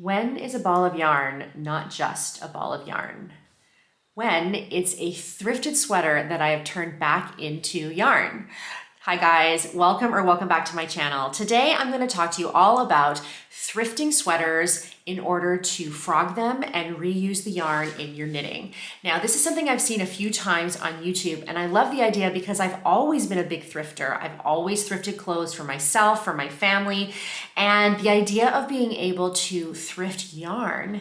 When is a ball of yarn not just a ball of yarn? When it's a thrifted sweater that I have turned back into yarn. Hi guys, welcome back to my channel. Today I'm going to talk to you all about thrifting sweaters in order to frog them and reuse the yarn in your knitting. Now this is something I've seen a few times on YouTube, and I love the idea because I've always been a big thrifter. I've always thrifted clothes for myself, for my family, and the idea of being able to thrift yarn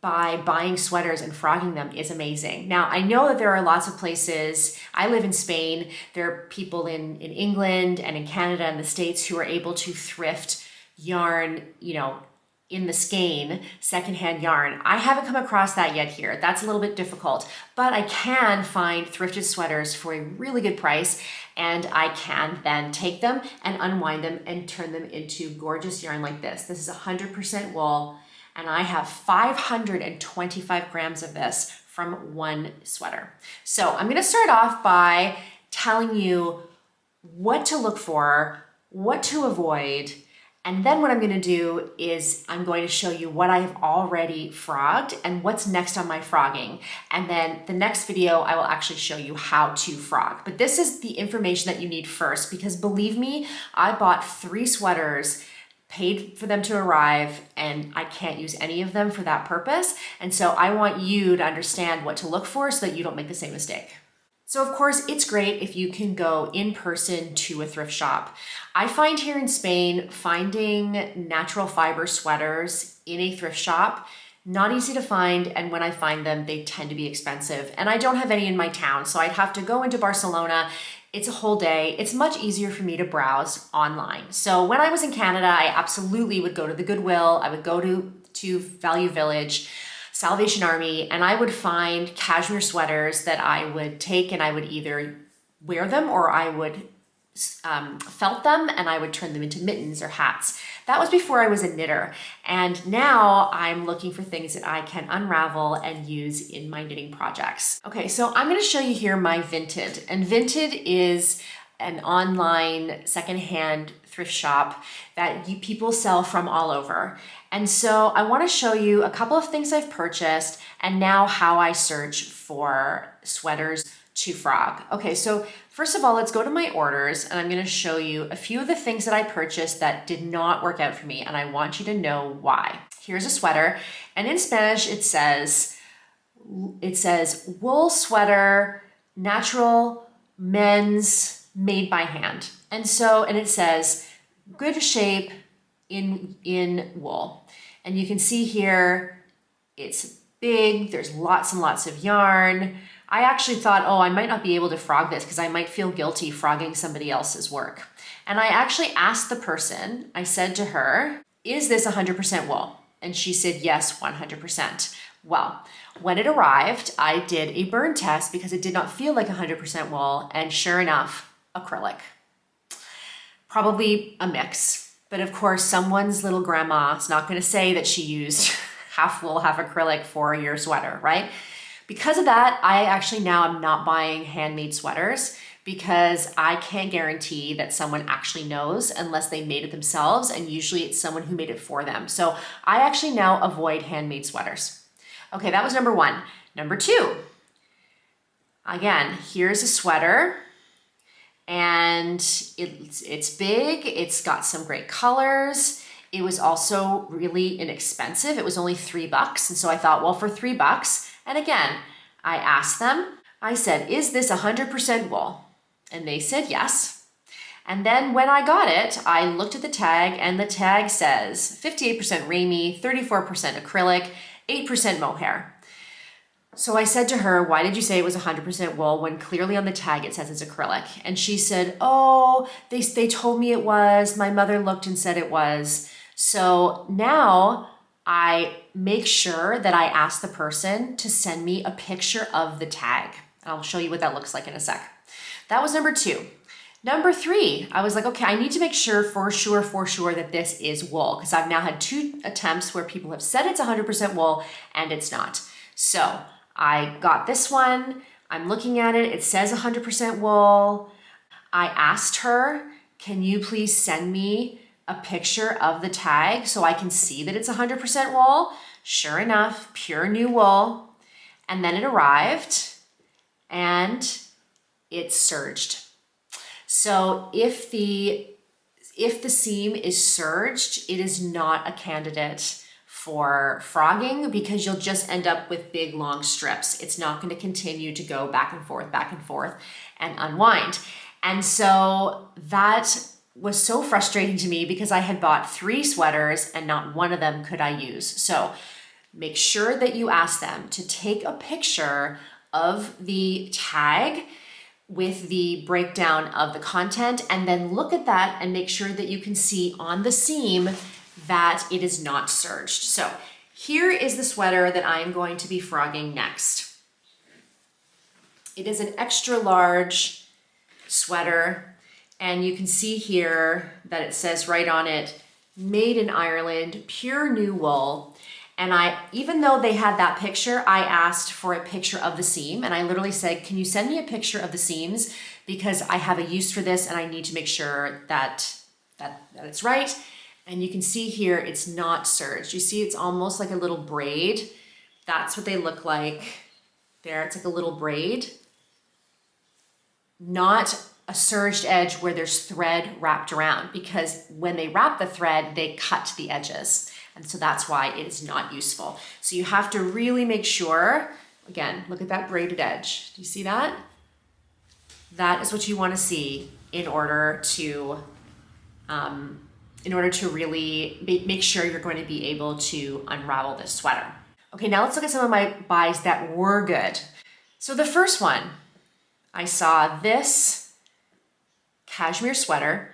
by buying sweaters and frogging them is amazing. Now, I know that there are lots of places. I live in Spain. There are people in England and in Canada and the States who are able to thrift yarn, in the skein, secondhand yarn. I haven't come across that yet here. That's a little bit difficult, but I can find thrifted sweaters for a really good price, and I can then take them and unwind them and turn them into gorgeous yarn like this. This is 100% wool, and I have 525 grams of this from one sweater. So I'm gonna start off by telling you what to look for, what to avoid, and then what I'm gonna do is I'm going to show you what I have already frogged and what's next on my frogging. And then the next video, I will actually show you how to frog. But this is the information that you need first, because believe me, I bought 3 sweaters, paid for them to arrive, and I can't use any of them for that purpose. And so I want you to understand what to look for so that you don't make the same mistake. So of course, it's great if you can go in person to a thrift shop. I find here in Spain, finding natural fiber sweaters in a thrift shop, not easy to find, and when I find them, they tend to be expensive. And I don't have any in my town, so I'd have to go into Barcelona. It's a whole day. It's much easier for me to browse online. So when I was in Canada, I absolutely would go to the Goodwill. I would go to Value Village, Salvation Army, and I would find cashmere sweaters that I would take, and I would either wear them or I would felt them and I would turn them into mittens or hats. That was before I was a knitter. And now I'm looking for things that I can unravel and use in my knitting projects. Okay, so I'm gonna show you here my Vinted. And Vinted is an online secondhand thrift shop that people sell from all over. And so I wanna show you a couple of things I've purchased and now how I search for sweaters to frog. Okay, so first of all, let's go to my orders, and I'm gonna show you a few of the things that I purchased that did not work out for me, and I want you to know why. Here's a sweater, and in Spanish it says wool sweater, natural, men's, made by hand. And it says good shape in wool. And you can see here, it's big, there's lots and lots of yarn. I actually thought, I might not be able to frog this because I might feel guilty frogging somebody else's work. And I actually asked the person, I said to her, is this 100% wool? And she said, yes, 100%. Well, when it arrived, I did a burn test because it did not feel like 100% wool, and sure enough, acrylic. Probably a mix, but of course, someone's little grandma is not gonna say that she used half wool, half acrylic for your sweater, right? Because of that, I actually now am not buying handmade sweaters because I can't guarantee that someone actually knows unless they made it themselves, and usually it's someone who made it for them. So I actually now avoid handmade sweaters. Okay, that was number 1. Number 2, again, here's a sweater, and it's big, it's got some great colors. It was also really inexpensive. It was only $3. And so I thought, well, for $3, and again, I asked them, I said, is this 100% wool? And they said yes. And then when I got it, I looked at the tag, and the tag says 58% Ramie, 34% acrylic, 8% mohair. So I said to her, why did you say it was 100% wool when clearly on the tag it says it's acrylic? And she said, they told me it was. My mother looked and said it was. So now I make sure that I ask the person to send me a picture of the tag. I'll show you what that looks like in a sec. That was number 2. Number 3, I was like, okay, I need to make sure for sure that this is wool, because I've now had 2 attempts where people have said it's 100% wool and it's not. So I got this one. I'm looking at it. It says 100% wool. I asked her, can you please send me a picture of the tag so I can see that it's 100% wool. Sure enough, pure new wool. And then it arrived and it serged. So if the seam is serged, it is not a candidate for frogging because you'll just end up with big long strips. It's not going to continue to go back and forth and unwind. And so that was so frustrating to me because I had bought 3 sweaters and not one of them could I use. So make sure that you ask them to take a picture of the tag with the breakdown of the content and then look at that and make sure that you can see on the seam that it is not serged. So here is the sweater that I am going to be frogging next. It is an extra large sweater and you can see here that it says right on it, made in Ireland, pure new wool. And even though they had that picture, I asked for a picture of the seam and I literally said, can you send me a picture of the seams? Because I have a use for this and I need to make sure that it's right. And you can see here, it's not serged. You see, it's almost like a little braid. That's what they look like there. It's like a little braid, not a serged edge where there's thread wrapped around because when they wrap the thread, they cut the edges. And so that's why it is not useful. So you have to really make sure, again, look at that braided edge. Do you see that? That is what you want to see in order to really make sure you're going to be able to unravel this sweater. Okay, now let's look at some of my buys that were good. So the first one, I saw this cashmere sweater.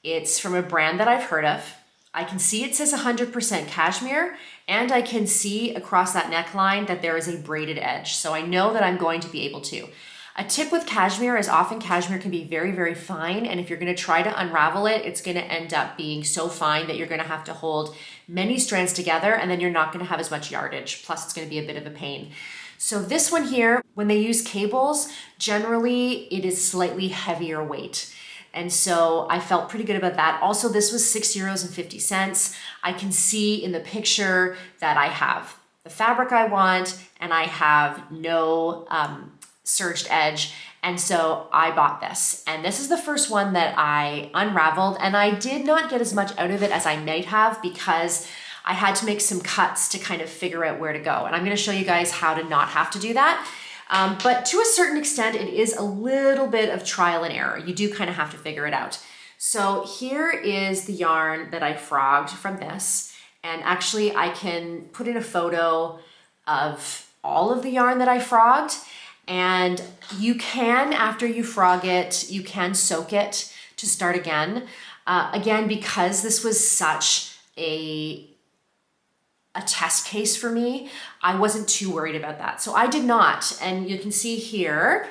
It's from a brand that I've heard of. I can see it says 100% cashmere, and I can see across that neckline that there is a braided edge. So I know that I'm going to be able to. A tip with cashmere is often cashmere can be very, very fine. And if you're gonna try to unravel it, it's gonna end up being so fine that you're gonna have to hold many strands together and then you're not gonna have as much yardage. Plus it's gonna be a bit of a pain. So this one here, when they use cables, generally it is slightly heavier weight. And so I felt pretty good about that. Also, this was €6.50. I can see in the picture that I have the fabric I want and I have no serged edge. And so I bought this. And this is the first one that I unraveled and I did not get as much out of it as I might have because I had to make some cuts to kind of figure out where to go. And I'm gonna show you guys how to not have to do that. But to a certain extent, it is a little bit of trial and error. You do kind of have to figure it out. So here is the yarn that I frogged from this. And actually I can put in a photo of all of the yarn that I frogged. And you can, after you frog it, you can soak it to start again. Again, because this was such a test case for me, I wasn't too worried about that. So I did not. And you can see here,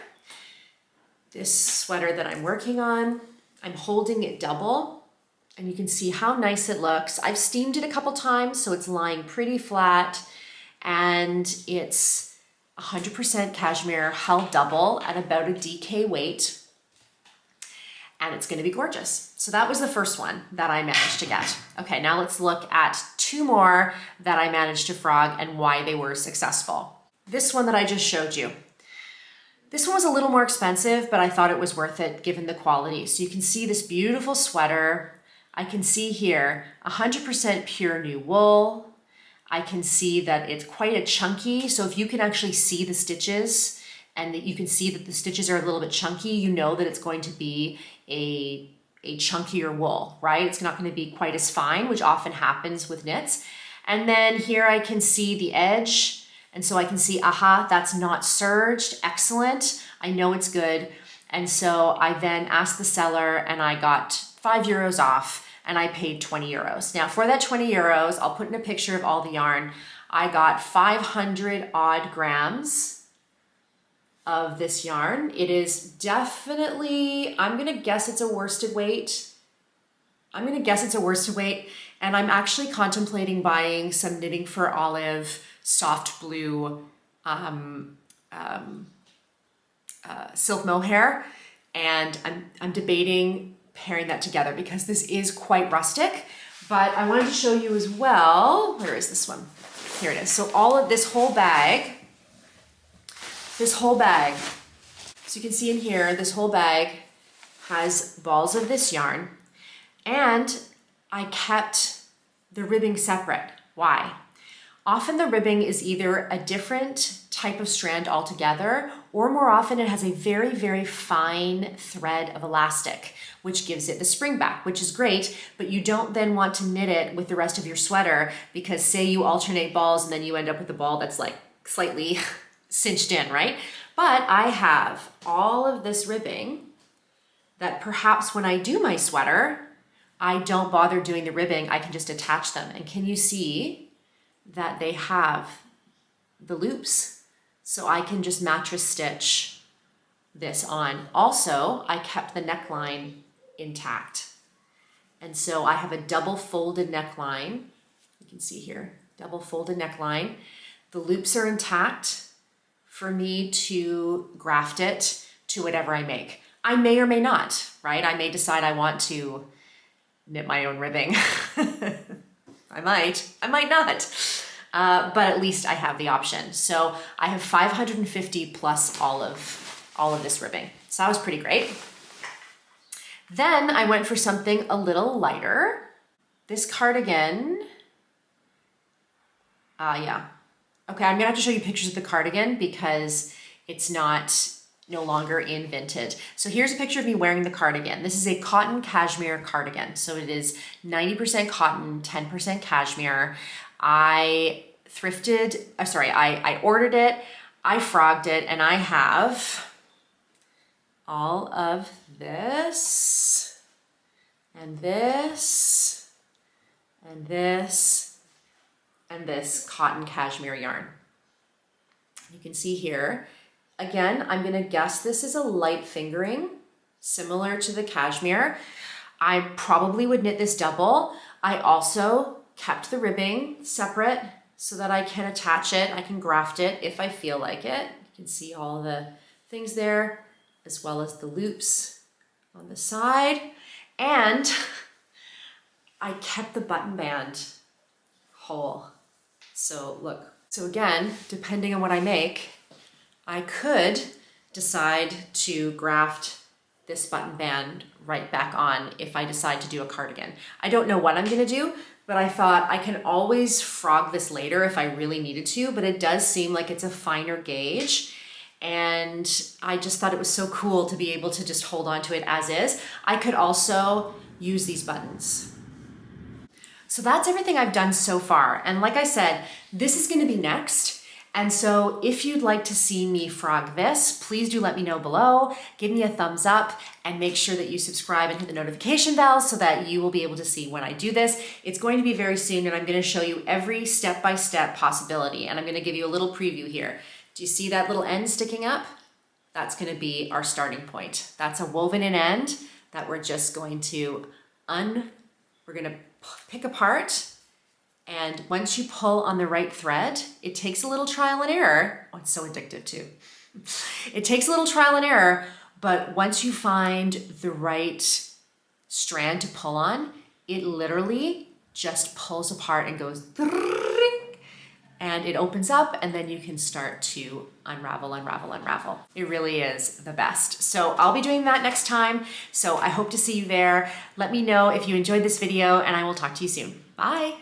this sweater that I'm working on, I'm holding it double and you can see how nice it looks. I've steamed it a couple times, so it's lying pretty flat and it's 100% cashmere held double at about a DK weight. And it's gonna be gorgeous. So that was the first one that I managed to get. Okay, now let's look at 2 more that I managed to frog and why they were successful. This one that I just showed you. This one was a little more expensive, but I thought it was worth it given the quality. So you can see this beautiful sweater. I can see here 100% pure new wool. I can see that it's quite a chunky. So if you can actually see the stitches and that you can see that the stitches are a little bit chunky, you know that it's going to be a chunkier wool, right? It's not going to be quite as fine, which often happens with knits. And then here I can see the edge. And so I can see, aha, that's not serged. Excellent. I know it's good. And so I then asked the seller and I got €5 off and I paid €20. Now for that €20, I'll put in a picture of all the yarn. I got 500 odd grams of this yarn. It is definitely, I'm gonna guess it's a worsted weight. And I'm actually contemplating buying some Knitting for Olive soft blue silk mohair. And I'm debating pairing that together because this is quite rustic, but I wanted to show you as well, where is this one? Here it is. So all of this whole bag, so you can see in here, this whole bag has balls of this yarn, and I kept the ribbing separate. Why? Often the ribbing is either a different type of strand altogether, or more often it has a very, very fine thread of elastic, which gives it the spring back, which is great, but you don't then want to knit it with the rest of your sweater because say you alternate balls and then you end up with a ball that's like slightly cinched in, right? But I have all of this ribbing that perhaps when I do my sweater, I don't bother doing the ribbing, I can just attach them. And can you see that they have the loops? So I can just mattress stitch this on. Also, I kept the neckline intact. And so I have a double folded neckline. You can see here, double folded neckline. The loops are intact for me to graft it to whatever I make. I may or may not, right? I may decide I want to knit my own ribbing. I might not. But at least I have the option. So I have 550 plus all of this ribbing. So that was pretty great. Then I went for something a little lighter. This cardigan, yeah. Okay, I'm gonna have to show you pictures of the cardigan because it's no longer in Vinted. So here's a picture of me wearing the cardigan. This is a cotton cashmere cardigan. So it is 90% cotton, 10% cashmere. I ordered it, I frogged it, and I have all of this, and this, and this, and this cotton cashmere yarn. You can see here, again, I'm gonna guess this is a light fingering, similar to the cashmere. I probably would knit this double. I also kept the ribbing separate so that I can attach it. I can graft it if I feel like it. You can see all the things there, as well as the loops on the side. And I kept the button band whole. So look, so again, depending on what I make, I could decide to graft this button band right back on if I decide to do a cardigan. I don't know what I'm gonna do, but I thought I can always frog this later if I really needed to, but it does seem like it's a finer gauge. And I just thought it was so cool to be able to just hold on to it as is. I could also use these buttons. So that's everything I've done so far. And like I said, this is gonna be next. And so if you'd like to see me frog this, please do let me know below. Give me a thumbs up and make sure that you subscribe and hit the notification bell so that you will be able to see when I do this. It's going to be very soon and I'm gonna show you every step-by-step possibility. And I'm gonna give you a little preview here. Do you see that little end sticking up? That's gonna be our starting point. That's a woven in end that we're just going to we're gonna pick apart. And once you pull on the right thread, it takes a little trial and error. Oh, it's so addictive too. It takes a little trial and error, but once you find the right strand to pull on, it literally just pulls apart and goes and it opens up and then you can start to unravel, unravel, unravel. It really is the best. So I'll be doing that next time. So I hope to see you there. Let me know if you enjoyed this video and I will talk to you soon. Bye.